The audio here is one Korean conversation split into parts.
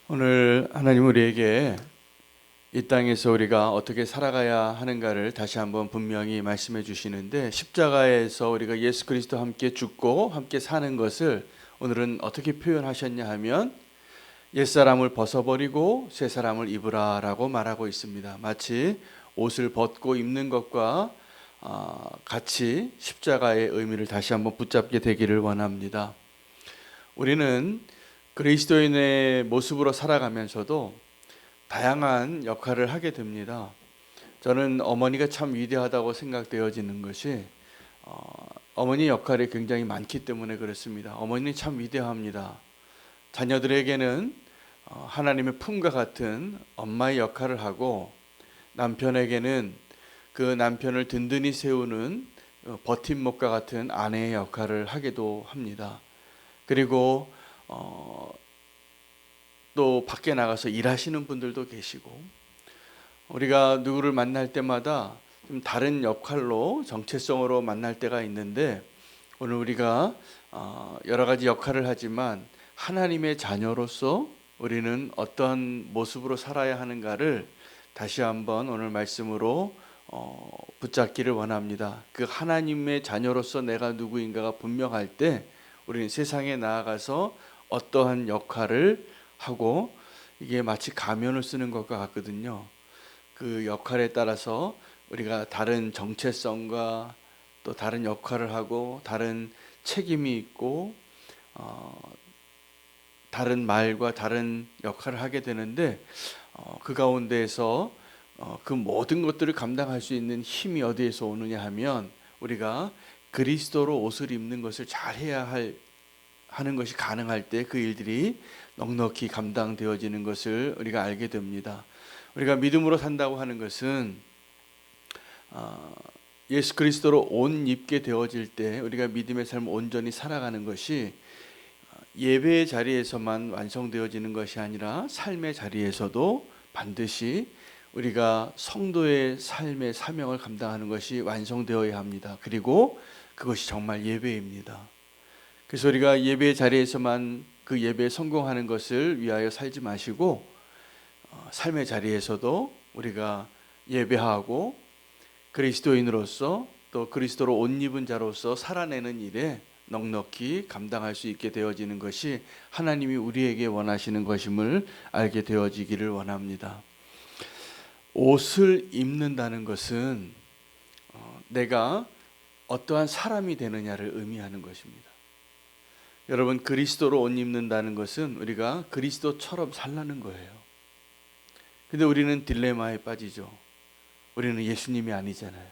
오늘 하나님 우리에게 이 땅에서 우리가 어떻게 살아가야 하는가를 다시 한번 분명히 말씀해 주시는데, 십자가에서 우리가 예수 그리스도와 함께 죽고 함께 사는 것을 오늘은 어떻게 표현하셨냐 하면 옛사람을 벗어버리고 새사람을 입으라 라고 말하고 있습니다. 마치 옷을 벗고 입는 것과 같이 십자가의 의미를 다시 한번 붙잡게 되기를 원합니다. 우리는 그리스도인의 모습으로 살아가면서도 다양한 역할을 하게 됩니다. 저는 어머니가 참 위대하다고 생각되어지는 것이 어머니 역할이 굉장히 많기 때문에 그렇습니다. 어머니는 참 위대합니다. 자녀들에게는 하나님의 품과 같은 엄마의 역할을 하고, 남편에게는 그 남편을 든든히 세우는 버팀목과 같은 아내의 역할을 하기도 합니다. 그리고 또 밖에 나가서 일하시는 분들도 계시고, 우리가 누구를 만날 때마다 좀 다른 역할로 정체성으로 만날 때가 있는데, 오늘 우리가 여러 가지 역할을 하지만 하나님의 자녀로서 우리는 어떤 모습으로 살아야 하는가를 다시 한번 오늘 말씀으로 붙잡기를 원합니다. 그 하나님의 자녀로서 내가 누구인가가 분명할 때 우리는 세상에 나아가서 어떠한 역할을 하고, 이게 마치 가면을 쓰는 것과 같거든요. 그 역할에 따라서 우리가 다른 정체성과 또 다른 역할을 하고 다른 책임이 있고 다른 말과 다른 역할을 하게 되는데, 그 가운데에서 그 모든 것들을 감당할 수 있는 힘이 어디에서 오느냐 하면 우리가 그리스도로 옷을 입는 것을 잘 해야 하는 것이 가능할 때 그 일들이 넉넉히 감당되어지는 것을 우리가 알게 됩니다. 우리가 믿음으로 산다고 하는 것은 예수 그리스도로 옷 입게 되어질 때 우리가 믿음의 삶을 온전히 살아가는 것이 예배의 자리에서만 완성되어지는 것이 아니라 삶의 자리에서도 반드시 우리가 성도의 삶의 사명을 감당하는 것이 완성되어야 합니다. 그리고 그것이 정말 예배입니다. 그래서 우리가 예배의 자리에서만 그 예배에 성공하는 것을 위하여 살지 마시고, 삶의 자리에서도 우리가 예배하고 그리스도인으로서 또 그리스도로 옷 입은 자로서 살아내는 일에 넉넉히 감당할 수 있게 되어지는 것이 하나님이 우리에게 원하시는 것임을 알게 되어지기를 원합니다. 옷을 입는다는 것은 내가 어떠한 사람이 되느냐를 의미하는 것입니다. 여러분, 그리스도로 옷 입는다는 것은 우리가 그리스도처럼 살라는 거예요. 근데 우리는 딜레마에 빠지죠. 우리는 예수님이 아니잖아요.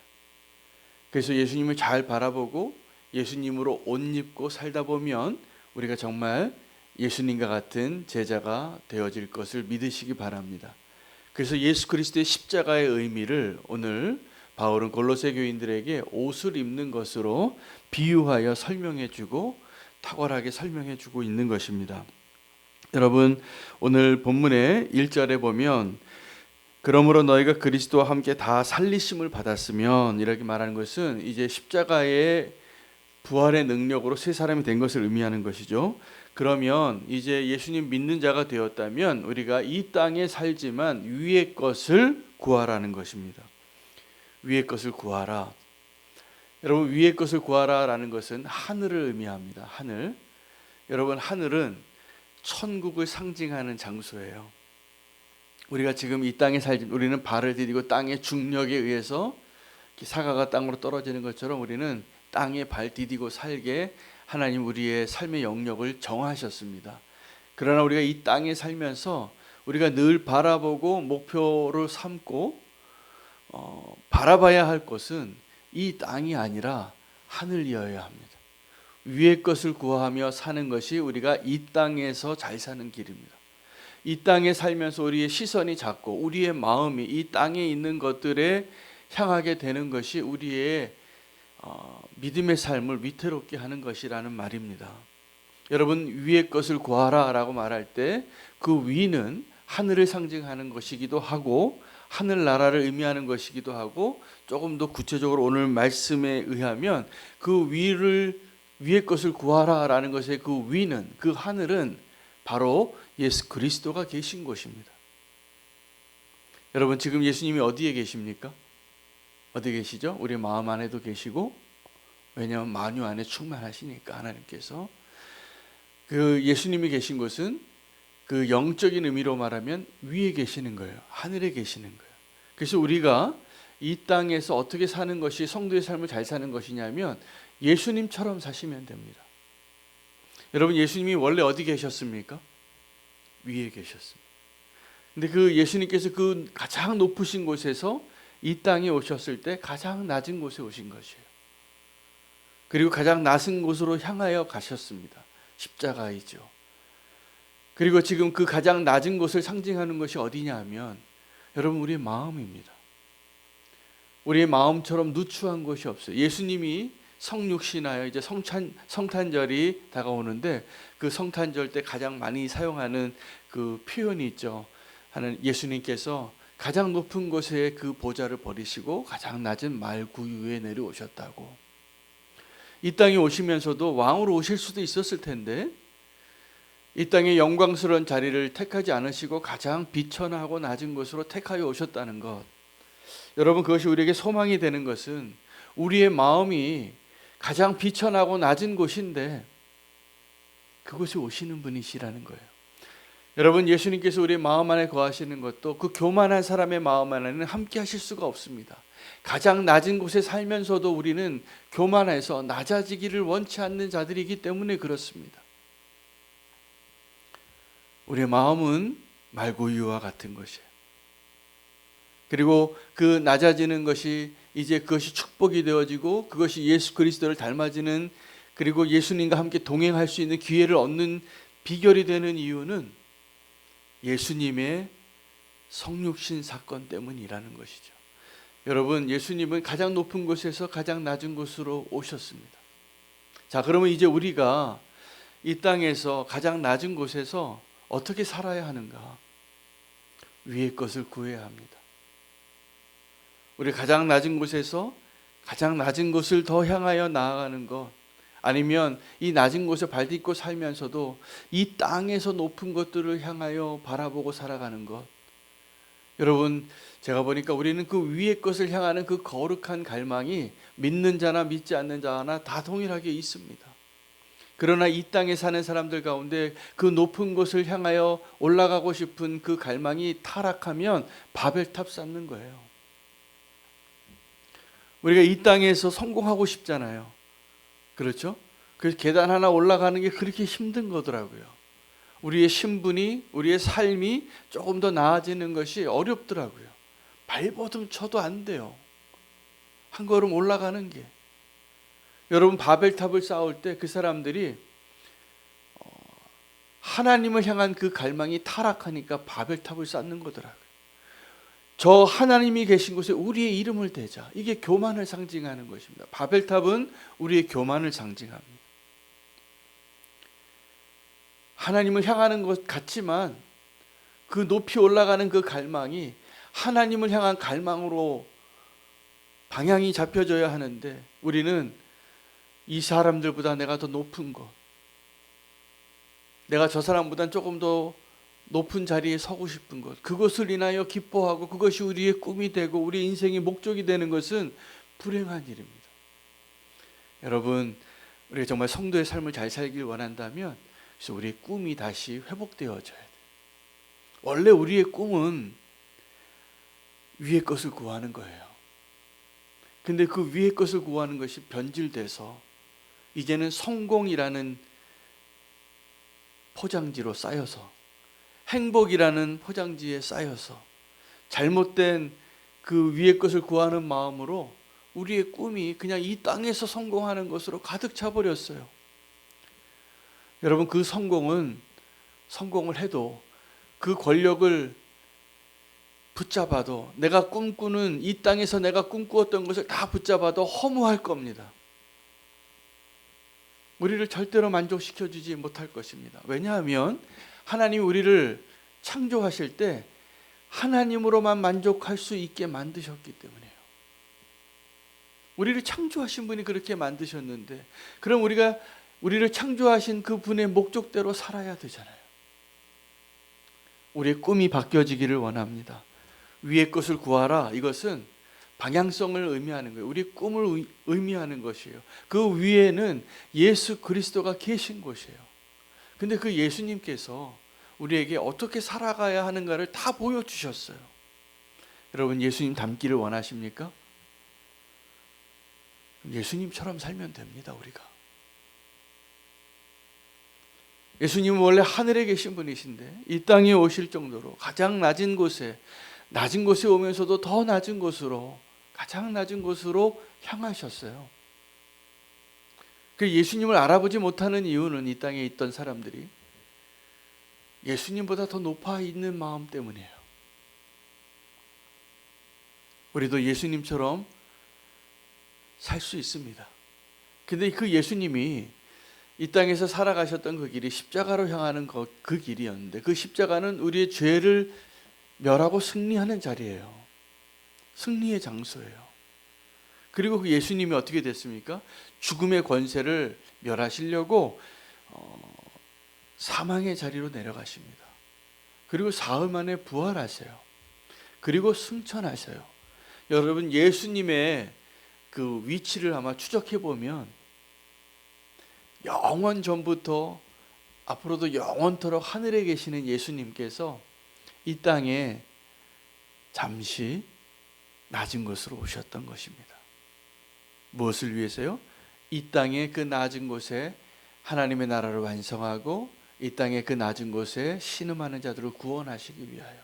그래서 예수님을 잘 바라보고 예수님으로 옷 입고 살다 보면 우리가 정말 예수님과 같은 제자가 되어질 것을 믿으시기 바랍니다. 그래서 예수 그리스도의 십자가의 의미를 오늘 바울은 골로새 교인들에게 옷을 입는 것으로 비유하여 설명해 주고 탁월하게 설명해 주고 있는 것입니다. 여러분, 오늘 본문의 1절에 보면 그러므로 너희가 그리스도와 함께 다 살리심을 받았으면, 이렇게 말하는 것은 이제 십자가의 부활의 능력으로 새 사람이 된 것을 의미하는 것이죠. 그러면 이제 예수님 믿는 자가 되었다면 우리가 이 땅에 살지만 위의 것을 구하라는 것입니다. 위의 것을 구하라. 여러분, 위의 것을 구하라라는 것은 하늘을 의미합니다. 하늘. 여러분, 하늘은 천국을 상징하는 장소예요. 우리가 지금 이 땅에 살지, 우리는 발을 디디고 땅의 중력에 의해서 사과가 땅으로 떨어지는 것처럼 우리는 땅에 발 디디고 살게 하나님 우리의 삶의 영역을 정하셨습니다. 그러나 우리가 이 땅에 살면서 우리가 늘 바라보고 목표를 삼고 바라봐야 할 것은 이 땅이 아니라 하늘이어야 합니다. 위의 것을 구하며 사는 것이 우리가 이 땅에서 잘 사는 길입니다. 이 땅에 살면서 우리의 시선이 작고 우리의 마음이 이 땅에 있는 것들에 향하게 되는 것이 우리의 믿음의 삶을 위태롭게 하는 것이라는 말입니다. 여러분, 위의 것을 구하라 라고 말할 때 그 위는 하늘을 상징하는 것이기도 하고 하늘나라를 의미하는 것이기도 하고, 조금 더 구체적으로 오늘 말씀에 의하면 그 위의 것을 구하라 라는 것의 그 위는, 그 하늘은 바로 예수 그리스도가 계신 곳입니다. 여러분 지금 예수님이 어디에 계십니까? 어디 계시죠? 우리 마음 안에도 계시고, 왜냐하면 만유 안에 충만하시니까 하나님께서. 그 예수님이 계신 곳은 그 영적인 의미로 말하면 위에 계시는 거예요. 하늘에 계시는 거예요. 그래서 우리가 이 땅에서 어떻게 사는 것이 성도의 삶을 잘 사는 것이냐면 예수님처럼 사시면 됩니다. 여러분 예수님이 원래 어디 계셨습니까? 위에 계셨습니다. 근데 그 예수님께서 그 가장 높으신 곳에서 이 땅에 오셨을 때 가장 낮은 곳에 오신 것이에요. 그리고 가장 낮은 곳으로 향하여 가셨습니다. 십자가이죠. 그리고 지금 그 가장 낮은 곳을 상징하는 것이 어디냐 하면 여러분 우리의 마음입니다. 우리의 마음처럼 누추한 것이 없어요. 예수님이 성육신하여 이제 성탄절이 다가오는데 그 성탄절 때 가장 많이 사용하는 그 표현이 있죠. 하는 예수님께서 가장 높은 곳에 그 보좌를 버리시고 가장 낮은 말구유에 내려오셨다고. 이 땅에 오시면서도 왕으로 오실 수도 있었을 텐데 이 땅의 영광스러운 자리를 택하지 않으시고 가장 비천하고 낮은 곳으로 택하여 오셨다는 것. 여러분 그것이 우리에게 소망이 되는 것은 우리의 마음이 가장 비천하고 낮은 곳인데 그곳에 오시는 분이시라는 거예요. 여러분 예수님께서 우리의 마음 안에 거하시는 것도 그 교만한 사람의 마음 안에는 함께 하실 수가 없습니다. 가장 낮은 곳에 살면서도 우리는 교만해서 낮아지기를 원치 않는 자들이기 때문에 그렇습니다. 우리의 마음은 말구유와 같은 것이에요. 그리고 그 낮아지는 것이 이제 그것이 축복이 되어지고 그것이 예수 그리스도를 닮아지는 그리고 예수님과 함께 동행할 수 있는 기회를 얻는 비결이 되는 이유는 예수님의 성육신 사건 때문이라는 것이죠. 여러분 예수님은 가장 높은 곳에서 가장 낮은 곳으로 오셨습니다. 자 그러면 이제 우리가 이 땅에서 가장 낮은 곳에서 어떻게 살아야 하는가? 위의 것을 구해야 합니다. 우리 가장 낮은 곳에서 가장 낮은 곳을 더 향하여 나아가는 것, 아니면 이 낮은 곳에 발딛고 살면서도 이 땅에서 높은 것들을 향하여 바라보고 살아가는 것. 여러분 제가 보니까 우리는 그 위의 것을 향하는 그 거룩한 갈망이 믿는 자나 믿지 않는 자나 다 동일하게 있습니다. 그러나 이 땅에 사는 사람들 가운데 그 높은 곳을 향하여 올라가고 싶은 그 갈망이 타락하면 바벨탑 쌓는 거예요. 우리가 이 땅에서 성공하고 싶잖아요. 그렇죠? 그래서 계단 하나 올라가는 게 그렇게 힘든 거더라고요. 우리의 신분이, 우리의 삶이 조금 더 나아지는 것이 어렵더라고요. 발버둥 쳐도 안 돼요. 한 걸음 올라가는 게. 여러분 바벨탑을 쌓을 때 그 사람들이 하나님을 향한 그 갈망이 타락하니까 바벨탑을 쌓는 거더라고요. 저 하나님이 계신 곳에 우리의 이름을 대자. 이게 교만을 상징하는 것입니다. 바벨탑은 우리의 교만을 상징합니다. 하나님을 향하는 것 같지만 그 높이 올라가는 그 갈망이 하나님을 향한 갈망으로 방향이 잡혀져야 하는데 우리는 이 사람들보다 내가 더 높은 것, 내가 저 사람보다 조금 더 높은 자리에 서고 싶은 것, 그것을 인하여 기뻐하고 그것이 우리의 꿈이 되고 우리 인생의 목적이 되는 것은 불행한 일입니다. 여러분 우리가 정말 성도의 삶을 잘 살길 원한다면 그래서 우리의 꿈이 다시 회복되어져야 돼요. 원래 우리의 꿈은 위의 것을 구하는 거예요. 근데 그 위의 것을 구하는 것이 변질돼서 이제는 성공이라는 포장지로 쌓여서 행복이라는 포장지에 쌓여서 잘못된 그 위의 것을 구하는 마음으로 우리의 꿈이 그냥 이 땅에서 성공하는 것으로 가득 차버렸어요. 여러분 그 성공을 해도 그 권력을 붙잡아도 내가 꿈꾸는 이 땅에서 내가 꿈꾸었던 것을 다 붙잡아도 허무할 겁니다. 우리를 절대로 만족시켜주지 못할 것입니다. 왜냐하면 하나님이 우리를 창조하실 때 하나님으로만 만족할 수 있게 만드셨기 때문에요. 우리를 창조하신 분이 그렇게 만드셨는데 그럼 우리가 우리를 창조하신 그 분의 목적대로 살아야 되잖아요. 우리의 꿈이 바뀌어지기를 원합니다. 위의 것을 구하라. 이것은 방향성을 의미하는 거예요. 우리 꿈을 의미하는 것이에요. 그 위에는 예수 그리스도가 계신 곳이에요. 근데 그 예수님께서 우리에게 어떻게 살아가야 하는가를 다 보여주셨어요. 여러분, 예수님 닮기를 원하십니까? 예수님처럼 살면 됩니다. 우리가. 예수님은 원래 하늘에 계신 분이신데 이 땅에 오실 정도로 가장 낮은 곳에 오면서도 더 낮은 곳으로, 가장 낮은 곳으로 향하셨어요. 그 예수님을 알아보지 못하는 이유는 이 땅에 있던 사람들이 예수님보다 더 높아 있는 마음 때문이에요. 우리도 예수님처럼 살 수 있습니다. 근데 그 예수님이 이 땅에서 살아가셨던 그 길이 십자가로 향하는 그 길이었는데, 그 십자가는 우리의 죄를 멸하고 승리하는 자리예요. 승리의 장소예요. 그리고 그 예수님이 어떻게 됐습니까? 죽음의 권세를 멸하시려고 사망의 자리로 내려가십니다. 그리고 사흘 만에 부활하세요. 그리고 승천하세요. 여러분, 예수님의 그 위치를 아마 추적해 보면 영원 전부터 앞으로도 영원토록 하늘에 계시는 예수님께서 이 땅에 잠시 낮은 곳으로 오셨던 것입니다. 무엇을 위해서요? 이 땅의 그 낮은 곳에 하나님의 나라를 완성하고 이 땅의 그 낮은 곳에 신음하는 자들을 구원하시기 위하여.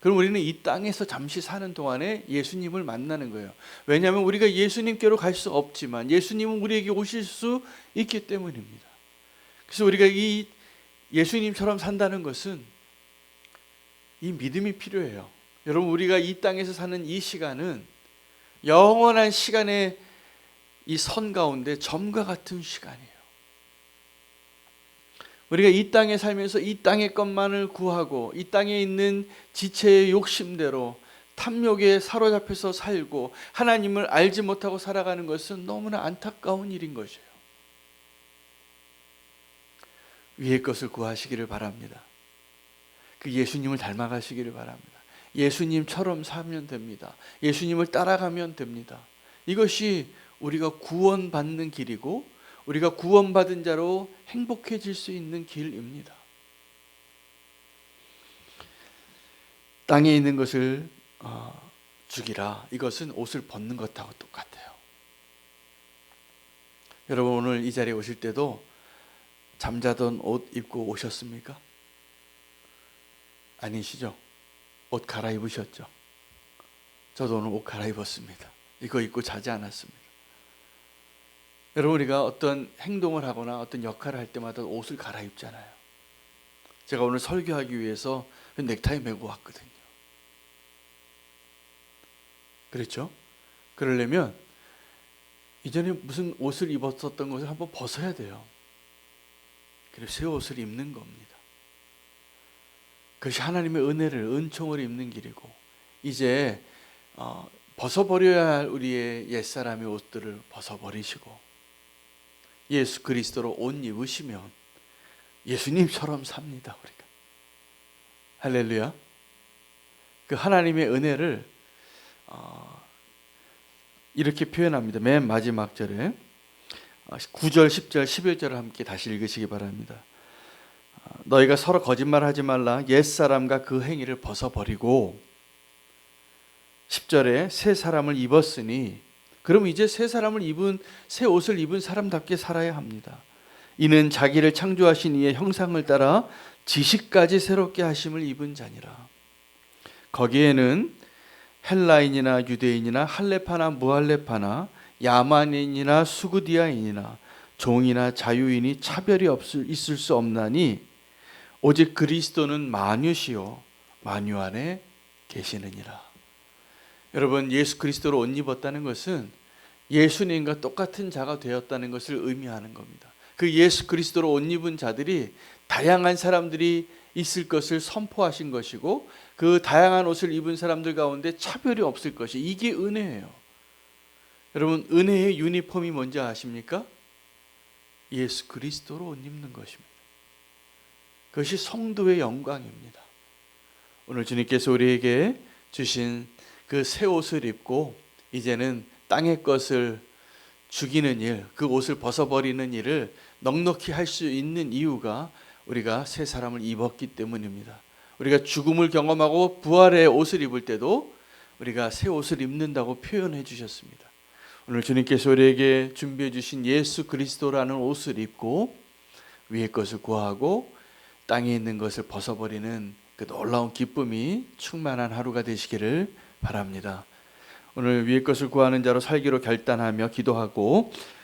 그럼 우리는 이 땅에서 잠시 사는 동안에 예수님을 만나는 거예요. 왜냐하면 우리가 예수님께로 갈 수 없지만 예수님은 우리에게 오실 수 있기 때문입니다. 그래서 우리가 이 예수님처럼 산다는 것은 이 믿음이 필요해요. 여러분, 우리가 이 땅에서 사는 이 시간은 영원한 시간의 이 선 가운데 점과 같은 시간이에요. 우리가 이 땅에 살면서 이 땅의 것만을 구하고 이 땅에 있는 지체의 욕심대로 탐욕에 사로잡혀서 살고 하나님을 알지 못하고 살아가는 것은 너무나 안타까운 일인 것이에요. 위의 것을 구하시기를 바랍니다. 그 예수님을 닮아가시기를 바랍니다. 예수님처럼 살면 됩니다. 예수님을 따라가면 됩니다. 이것이 우리가 구원받는 길이고 우리가 구원받은 자로 행복해질 수 있는 길입니다. 땅에 있는 것을 죽이라. 이것은 옷을 벗는 것하고 똑같아요. 여러분, 오늘 이 자리에 오실 때도 잠자던 옷 입고 오셨습니까? 아니시죠? 옷 갈아입으셨죠? 저도 오늘 옷 갈아입었습니다. 이거 입고 자지 않았습니다. 여러분, 우리가 어떤 행동을 하거나 어떤 역할을 할 때마다 옷을 갈아입잖아요. 제가 오늘 설교하기 위해서 넥타이 메고 왔거든요. 그렇죠? 그러려면 이전에 무슨 옷을 입었었던 것을 한번 벗어야 돼요. 그래서 새 옷을 입는 겁니다. 그것이 하나님의 은혜를, 은총을 입는 길이고, 이제 벗어버려야 할 우리의 옛사람의 옷들을 벗어버리시고 예수 그리스도로 옷 입으시면 예수님처럼 삽니다. 우리가. 할렐루야. 그 하나님의 은혜를 이렇게 표현합니다. 맨 마지막 절에 9절, 10절, 11절을 함께 다시 읽으시기 바랍니다. 너희가 서로 거짓말하지 말라. 옛사람과 그 행위를 벗어버리고, 10절에 새 사람을 입었으니, 그럼 이제 새 옷을 입은 사람답게 살아야 합니다. 이는 자기를 창조하신 이의 형상을 따라 지식까지 새롭게 하심을 입은 자니라. 거기에는 헬라인이나 유대인이나 할레파나 무할레파나 야만인이나 수구디아인이나 종이나 자유인이 차별이 있을 수 없나니 오직 그리스도는 만유시요 만유 안에 계시느니라. 여러분, 예수 그리스도로 옷 입었다는 것은 예수님과 똑같은 자가 되었다는 것을 의미하는 겁니다. 그 예수 그리스도로 옷 입은 자들이 다양한 사람들이 있을 것을 선포하신 것이고, 그 다양한 옷을 입은 사람들 가운데 차별이 없을 것이, 이게 은혜예요. 여러분, 은혜의 유니폼이 뭔지 아십니까? 예수 그리스도로 옷 입는 것입니다. 그것이 성도의 영광입니다. 오늘 주님께서 우리에게 주신 그 새 옷을 입고 이제는 땅의 것을 죽이는 일, 그 옷을 벗어버리는 일을 넉넉히 할 수 있는 이유가 우리가 새 사람을 입었기 때문입니다. 우리가 죽음을 경험하고 부활의 옷을 입을 때도 우리가 새 옷을 입는다고 표현해 주셨습니다. 오늘 주님께서 우리에게 준비해 주신 예수 그리스도라는 옷을 입고 위의 것을 구하고 땅에 있는 것을 벗어버리는 그 놀라운 기쁨이 충만한 하루가 되시기를 바랍니다. 오늘 위의 것을 구하는 자로 살기로 결단하며 기도하고